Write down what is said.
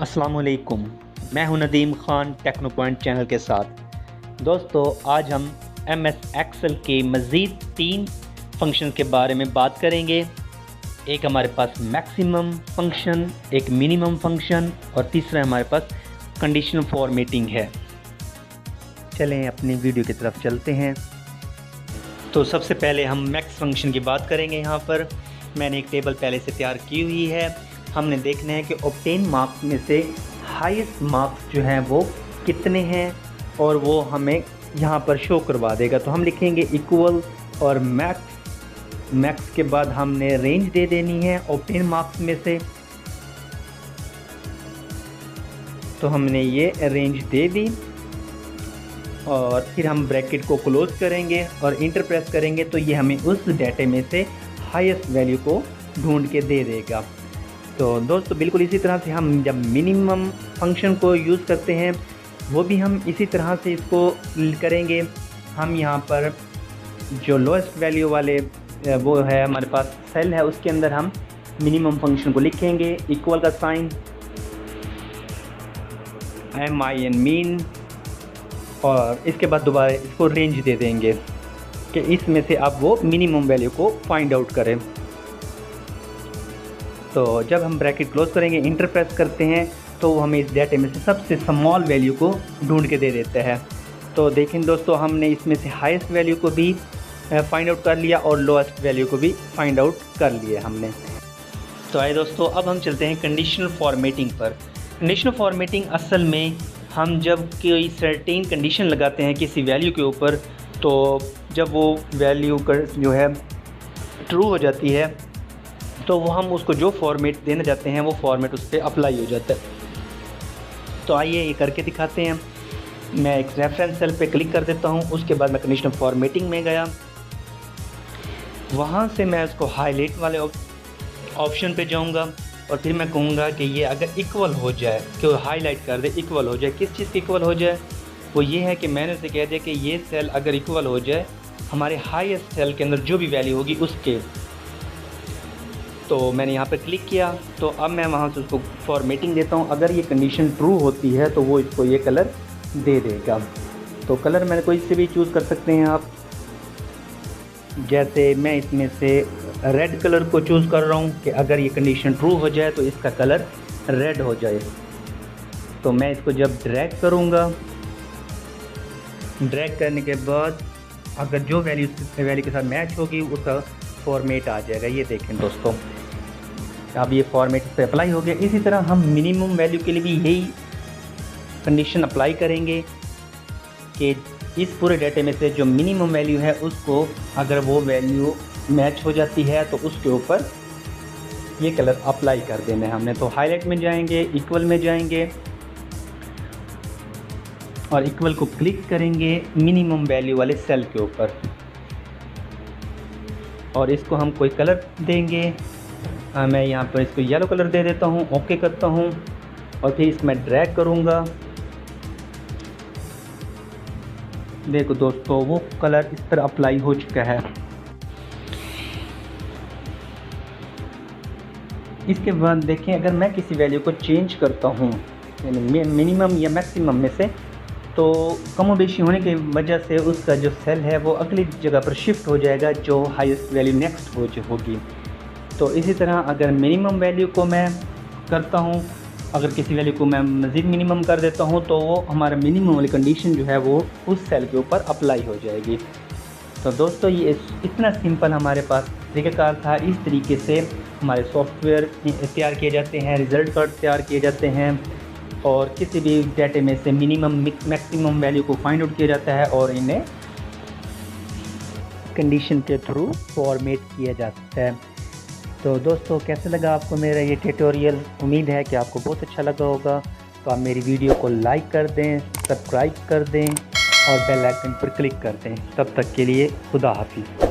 अस्सलाम वालेकुम, मैं हूं Nadeem Khan techno point channel के साथ। दोस्तों, आज हम MS एक्सेल के मज़ीद 3 फंक्शन के बारे में बात करेंगे। एक हमारे पास मैक्सिमम फंक्शन, एक मिनिमम फंक्शन और तीसरा हमारे पास कंडीशनल फॉर्मेटिंग है। चलें अपनी वीडियो की तरफ चलते हैं। तो सबसे पहले हम मैक्स फंक्शन की बात करेंगे। यहाँ पर मैंने एक टेबल पहले से तैयार की हुई है। हमने देखना है कि ऑब्टेन मार्क्स में से हाईएस्ट मार्क्स जो हैं वो कितने हैं और वो हमें यहाँ पर शो करवा देगा। तो हम लिखेंगे इक्वल और मैक्स के बाद हमने रेंज दे देनी है ऑब्टेन मार्क्स में से। तो हमने ये रेंज दे दी और फिर हम ब्रैकेट को क्लोज करेंगे और इंटर प्रेस करेंगे तो ये हमें उस डाटे में से हाईएस्ट वैल्यू को ढूंढ के दे देगा। तो दोस्तों, बिल्कुल इसी तरह से हम जब मिनिमम फंक्शन को यूज़ करते हैं वो भी हम इसी तरह से इसको करेंगे। हम यहाँ पर जो लोएस्ट वैल्यू वाले वो है हमारे पास सेल है, उसके अंदर हम मिनिमम फंक्शन को लिखेंगे, इक्वल का साइन, MIN मीन, और इसके बाद दोबारा इसको रेंज दे देंगे कि इसमें से आप वो मिनिमम वैल्यू को फाइंड आउट करें। तो जब हम ब्रैकेट क्लोज करेंगे, इंटर प्रेस करते हैं तो वो हमें इस डाटे में से सबसे स्मॉल वैल्यू को ढूंढ के दे देता है। तो देखें दोस्तों, हमने इसमें से हाईएस्ट वैल्यू को भी फाइंड आउट कर लिया और लोएस्ट वैल्यू को भी फाइंड आउट कर लिया हमने। तो आइए दोस्तों, अब हम चलते हैं कंडीशनल फॉर्मेटिंग पर। कंडीशनल फॉर्मेटिंग असल में हम जब कोई सर्टेन कंडीशन लगाते हैं किसी वैल्यू के ऊपर, तो जब वो वैल्यू जो है ट्रू हो जाती है तो वो हम उसको जो फॉर्मेट देना चाहते हैं वो फॉर्मेट उस पर अप्लाई हो जाता है। तो आइए ये करके दिखाते हैं। मैं एक रेफरेंस सेल पे क्लिक कर देता हूँ, उसके बाद मैं कंडीशनल फॉर्मेटिंग में गया, वहाँ से मैं उसको हाईलाइट वाले ऑप्शन पे जाऊँगा और फिर मैं कहूँगा कि ये अगर इक्वल हो जाए, कि हाईलाइट कर दे, इक्वल हो जाए। किस चीज़ की इक्वल हो जाए? वो ये है कि मैंने उसे कह दिया कि ये सेल अगर इक्वल हो जाए हमारे हाईएस्ट सेल के अंदर जो भी वैल्यू होगी उसके। तो मैंने यहाँ पर क्लिक किया, तो अब मैं वहाँ से उसको फॉर्मेटिंग देता हूँ। अगर ये कंडीशन ट्रू होती है तो वो इसको ये कलर दे देगा। तो कलर मैंने कोई से भी चूज़ कर सकते हैं आप, जैसे मैं इसमें से रेड कलर को चूज़ कर रहा हूँ कि अगर ये कंडीशन ट्रू हो जाए तो इसका कलर रेड हो जाए। तो मैं इसको जब ड्रैग करूँगा, ड्रैग करने के बाद अगर जो वैल्यू के साथ मैच होगी उसका फॉर्मेट आ जाएगा। ये देखें दोस्तों, अब ये फॉर्मेट पे अप्लाई हो गया। इसी तरह हम मिनिमम वैल्यू के लिए भी यही कंडीशन अप्लाई करेंगे कि इस पूरे डाटे में से जो मिनिमम वैल्यू है उसको अगर वो वैल्यू मैच हो जाती है तो उसके ऊपर ये कलर अप्लाई कर देना है हमने। तो हाईलाइट में जाएंगे, इक्वल में जाएंगे और इक्वल को क्लिक करेंगे मिनिमम वैल्यू वाले सेल के ऊपर और इसको हम कोई कलर देंगे। मैं यहाँ पर इसको येलो कलर दे देता हूँ, ओके करता हूँ और फिर इसको मैं ड्रैग करूँगा। देखो दोस्तों, वो कलर इस पर अप्लाई हो चुका है। इसके बाद देखें, अगर मैं किसी वैल्यू को चेंज करता हूँ यानी मिनिमम या मैक्सिमम में से, तो कम बेशी होने की वजह से उसका जो सेल है वो अगली जगह पर शिफ्ट हो जाएगा जो हाईएस्ट वैल्यू नेक्स्ट होगी। तो इसी तरह अगर मिनिमम वैल्यू को मैं करता हूँ, अगर किसी वैल्यू को मैं मज़ीद मिनिमम कर देता हूँ तो वो हमारा मिनिमम वाली कंडीशन जो है वो उस सेल के ऊपर अप्लाई हो जाएगी। तो दोस्तों, ये इतना सिंपल हमारे पास तरीक़ाकार था। इस तरीके से हमारे सॉफ्टवेयर तैयार किए जाते हैं, रिज़ल्ट कार्ड तैयार किए जाते हैं और किसी भी डाटे में से मिनिमम मैक्सिमम वैल्यू को फाइंड आउट किया जाता है और इन्हें कंडीशन के थ्रू फॉर्मेट किया जाता है। तो दोस्तों, कैसे लगा आपको मेरा ये ट्यूटोरियल? उम्मीद है कि आपको बहुत अच्छा लगा होगा। तो आप मेरी वीडियो को लाइक कर दें, सब्सक्राइब कर दें और बेल आइकन पर क्लिक कर दें। तब तक के लिए खुदा हाफिज़।